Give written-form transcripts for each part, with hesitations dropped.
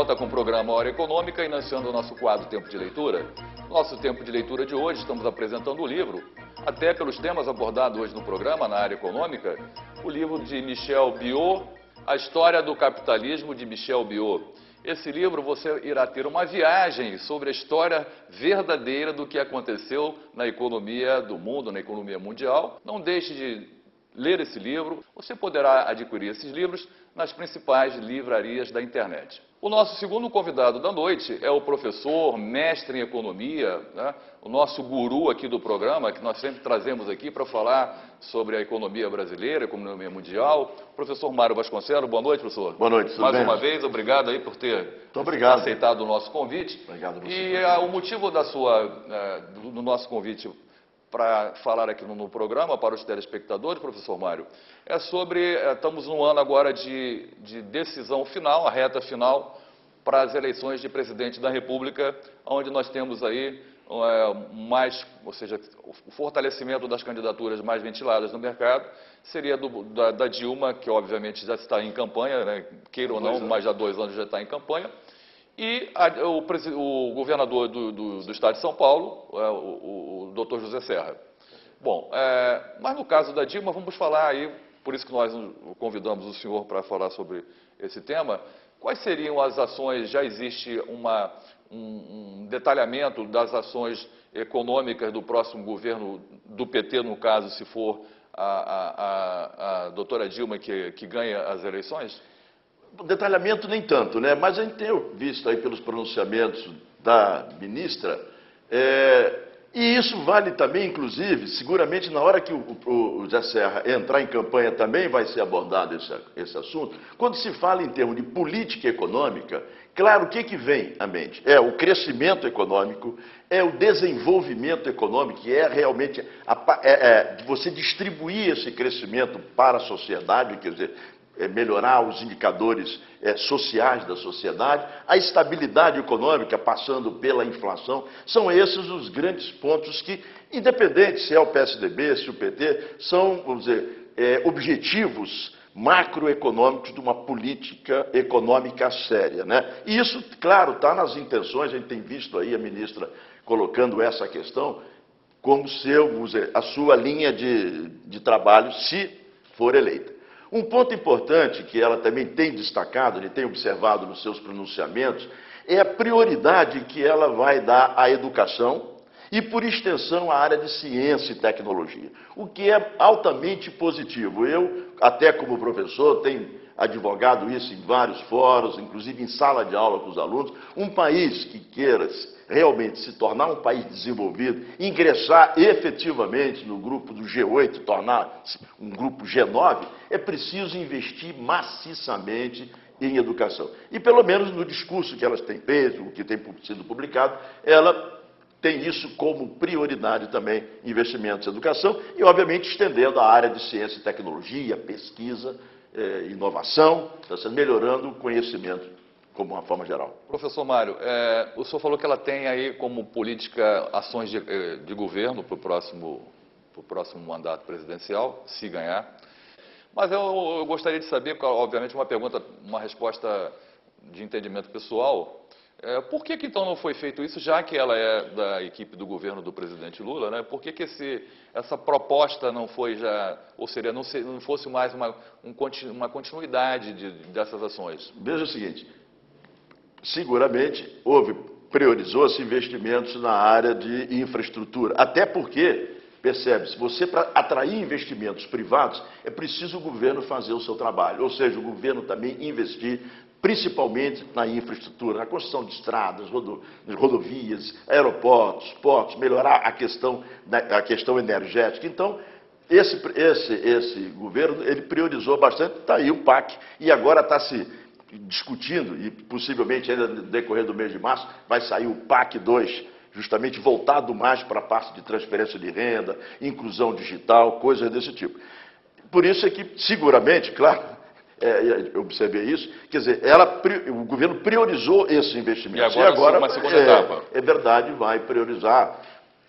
volta com o programa Hora Econômica, iniciando o nosso quadro Tempo de Leitura. Nosso tempo de leitura de hoje, estamos apresentando o livro, até pelos temas abordados hoje no programa, na área econômica, o livro de Michel Biot, A História do Capitalismo, de Michel Biot. Esse livro você irá ter uma viagem sobre a história verdadeira do que aconteceu na economia do mundo, na economia mundial. Não deixe de ler esse livro. Você poderá adquirir esses livros nas principais livrarias da internet. O nosso segundo convidado da noite é o professor, mestre em economia, né? O nosso guru aqui do programa, que nós sempre trazemos aqui para falar sobre a economia brasileira, a economia mundial. Professor Mário Vasconcelos, boa noite, professor. Boa noite, tudo Mais bem? uma vez, obrigado aí por ter aceitado o nosso convite. Obrigado você. E o motivo do nosso convite para falar aqui no programa para os telespectadores, professor Mário, é sobre, estamos num ano agora de decisão final, a reta final para as eleições de presidente da República, onde nós temos aí ou seja, o fortalecimento das candidaturas mais ventiladas no mercado seria da Dilma, que obviamente já está em campanha, né, queira ou não, mas já há 2 anos já está em campanha, e o governador do estado de São Paulo, o doutor José Serra. Bom, mas no caso da Dilma, vamos falar aí, por isso que nós convidamos o senhor para falar sobre esse tema, quais seriam as ações, já existe um detalhamento das ações econômicas do próximo governo do PT, no caso, se for a doutora Dilma que ganha as eleições? Detalhamento nem tanto, né? Mas a gente tem visto aí pelos pronunciamentos da ministra, e isso vale também, inclusive, seguramente na hora que o José Serra entrar em campanha também vai ser abordado esse assunto. Quando se fala em termos de política econômica, claro, o que vem à mente? É o crescimento econômico, é o desenvolvimento econômico, que é realmente você distribuir esse crescimento para a sociedade, quer dizer, melhorar os indicadores sociais da sociedade, a estabilidade econômica passando pela inflação, são esses os grandes pontos que, independente se é o PSDB, se o PT, são, vamos dizer, objetivos macroeconômicos de uma política econômica séria, né? E isso, claro, está nas intenções, a gente tem visto aí a ministra colocando essa questão como vamos dizer, a sua linha de trabalho, se for eleita. Um ponto importante que ela também tem destacado, e tem observado nos seus pronunciamentos, é a prioridade que ela vai dar à educação e, por extensão, à área de ciência e tecnologia, o que é altamente positivo. Eu, até como professor, tenho advogado isso em vários fóruns, inclusive em sala de aula com os alunos. Um país que queira realmente se tornar um país desenvolvido, ingressar efetivamente no grupo do G8, tornar-se um grupo G9, é preciso investir maciçamente em educação. E pelo menos no discurso que elas têm feito, o que tem sido publicado, ela tem isso como prioridade também, investimentos em educação, e obviamente estendendo a área de ciência e tecnologia, pesquisa, inovação, melhorando o conhecimento como uma forma geral. Professor Mário, o senhor falou que ela tem aí como política ações de governo para o próximo mandato presidencial, se ganhar. Mas eu gostaria de saber, obviamente, uma resposta de entendimento pessoal. Por que então não foi feito isso, já que ela é da equipe do governo do presidente Lula, né? Por que essa proposta não foi ou seria, não fosse mais uma continuidade dessas ações? Veja o seguinte, seguramente priorizou-se investimentos na área de infraestrutura, até porque, percebe-se, para atrair investimentos privados, é preciso o governo fazer o seu trabalho, ou seja, o governo também investir principalmente na infraestrutura, na construção de estradas, rodovias, aeroportos, portos, melhorar a questão energética. Então, esse governo, ele priorizou bastante, está aí o PAC, e agora está se discutindo, e possivelmente ainda no decorrer do mês de março, vai sair o PAC 2, justamente voltado mais para a parte de transferência de renda, inclusão digital, coisas desse tipo. Por isso é que, seguramente, claro, eu observei isso, quer dizer, o governo priorizou esse investimento. E agora uma segunda etapa. É verdade, vai priorizar,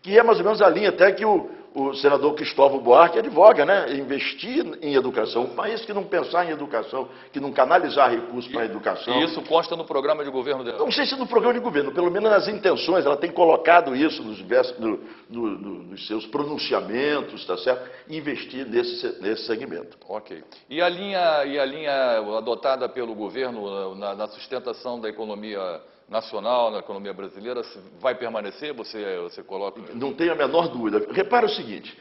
que é mais ou menos a linha até que o o senador Cristóvão Buarque advoga, né? Investir em educação. Um país que não pensar em educação, que não canalizar recursos para a educação. E isso consta no programa de governo dela? Não sei se no programa de governo, pelo menos nas intenções, ela tem colocado isso nos seus pronunciamentos, tá certo? Investir nesse segmento. Ok. E a linha adotada pelo governo na sustentação da economia nacional, na economia brasileira, vai permanecer? Você coloca... Não tenho a menor dúvida. Repara o seguinte,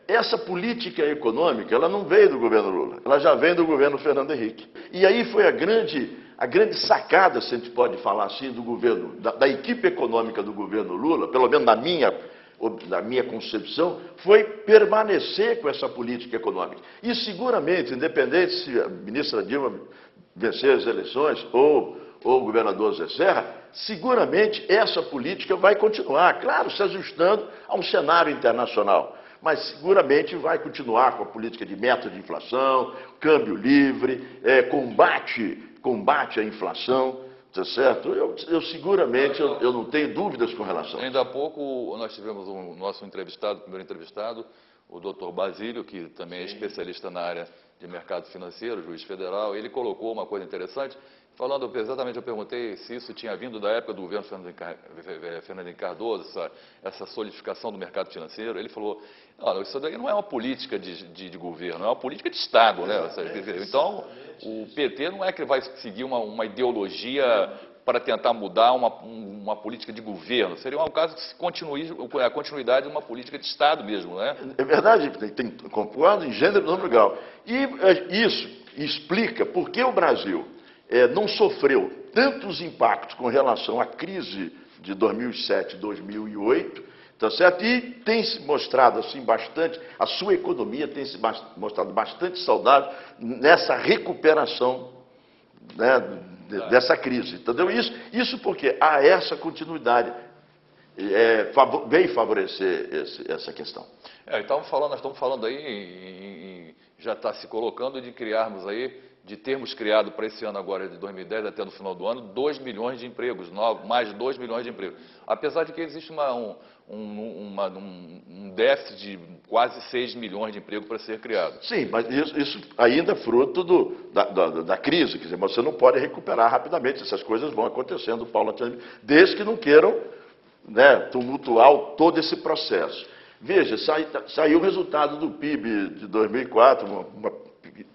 essa política econômica, ela não veio do governo Lula, ela já vem do governo Fernando Henrique. E aí foi a grande sacada, se a gente pode falar assim, do governo, da equipe econômica do governo Lula, pelo menos na minha concepção, foi permanecer com essa política econômica. E seguramente, independente se a ministra Dilma vencer as eleições ou o governador Zé Serra, seguramente essa política vai continuar, claro, se ajustando a um cenário internacional, mas seguramente vai continuar com a política de meta de inflação, câmbio livre, combate à inflação, tá certo? Eu seguramente, eu não tenho dúvidas com relação a isso. Ainda há pouco nós tivemos o nosso primeiro entrevistado, o doutor Basílio, que também é especialista na área de mercado financeiro, juiz federal. Ele colocou uma coisa interessante, falando exatamente, eu perguntei se isso tinha vindo da época do governo Fernando Henrique Cardoso, essa solidificação do mercado financeiro. Ele falou, não, isso daí não é uma política de governo, é uma política de Estado, né? Então, o PT não é que vai seguir uma ideologia para tentar mudar uma política de governo. Seria um caso que a continuidade de uma política de Estado mesmo, né? É verdade, concordo em gênero e número grau. E isso explica por que o Brasil não sofreu tantos impactos com relação à crise de 2007 e 2008, tá certo? E tem se mostrado assim bastante, a sua economia tem se mostrado bastante saudável nessa recuperação, né, dessa crise, entendeu? Isso porque há essa continuidade, veio favorecer essa questão. Nós estamos falando aí, já está se colocando de criarmos aí, de termos criado para esse ano agora, de 2010 até no final do ano, 2 milhões de empregos, mais de 2 milhões de empregos. Apesar de que existe um déficit de quase 6 milhões de empregos para ser criado. Sim, mas isso ainda é fruto da crise, quer dizer, você não pode recuperar rapidamente, essas coisas vão acontecendo paulatinamente, desde que não queiram, né, tumultuar todo esse processo. Veja, saiu o resultado do PIB de 2004,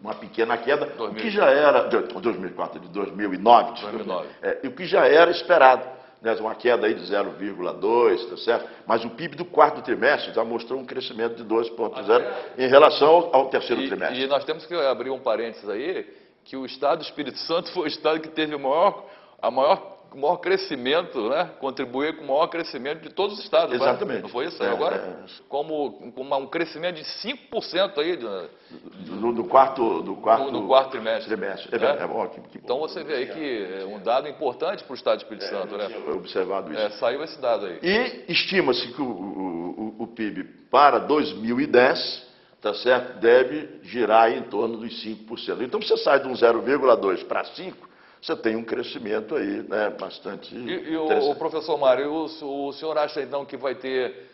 uma pequena queda, o que já era, 2004, de 2009, o que já era esperado, né, uma queda aí de 0,2, tá certo? Mas o PIB do quarto trimestre já mostrou um crescimento de 2,0 em relação ao terceiro trimestre. E nós temos que abrir um parênteses aí, que o estado do Espírito Santo foi o estado que teve o maior crescimento, né? Contribuiu com o maior crescimento de todos os estados. Exatamente. Não foi isso? Agora, como um crescimento de 5% aí do quarto trimestre. Então você vê aí que é um dado importante para o estado do Espírito Santo, né? Observado isso. Saiu esse dado aí. E estima-se que o PIB para 2010, tá certo, deve girar em torno dos 5%. Então você sai de um 0,2 para 5%, você tem um crescimento aí, né, bastante o professor Mário, o senhor acha então que vai ter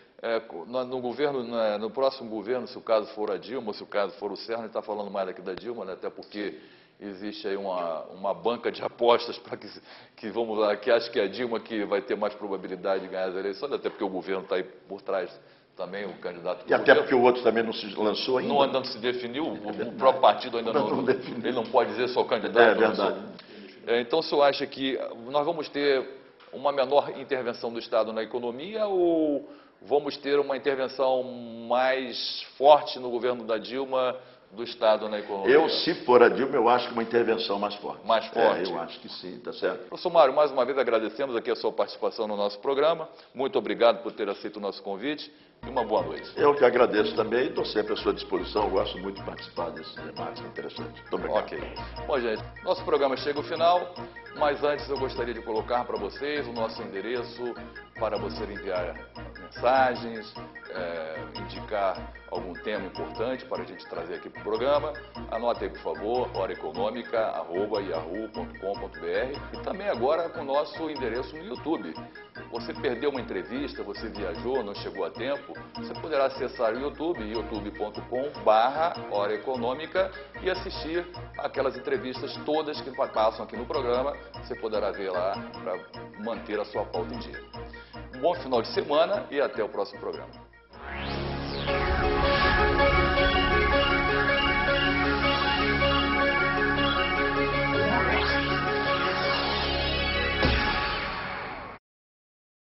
no governo, no próximo governo, se o caso for a Dilma, ou se o caso for o Serra, a gente está falando mais aqui da Dilma, né, até porque existe aí uma banca de apostas para que acha que é a Dilma que vai ter mais probabilidade de ganhar as eleições, até porque o governo está aí por trás também, o candidato do E até governo. porque o outro também não se lançou ainda. Não se definiu, o próprio partido ainda não definiu. Ele não pode dizer sou candidato. É verdade. Então, o senhor acha que nós vamos ter uma menor intervenção do Estado na economia ou vamos ter uma intervenção mais forte no governo da Dilma do Estado na economia? Se for a Dilma, eu acho que uma intervenção mais forte. Mais forte? Eu acho que sim, tá certo. Professor Mário, mais uma vez agradecemos aqui a sua participação no nosso programa. Muito obrigado por ter aceito o nosso convite e uma boa noite. Eu que agradeço também e estou sempre à sua disposição. Eu gosto muito de participar desses debates interessantes. Muito obrigado. Ok. Bom, gente, nosso programa chega ao final, mas antes eu gostaria de colocar para vocês o nosso endereço para você enviar mensagens, indicar algum tema importante para a gente trazer aqui para o programa. Anote aí, por favor, horaeconômica@yahoo.com.br e também agora com o nosso endereço no YouTube. Você perdeu uma entrevista, você viajou, não chegou a tempo, você poderá acessar o YouTube, youtube.com/Hora Econômica e assistir aquelas entrevistas todas que passam aqui no programa. Você poderá ver lá para manter a sua pauta em dia. Um bom final de semana e até o próximo programa.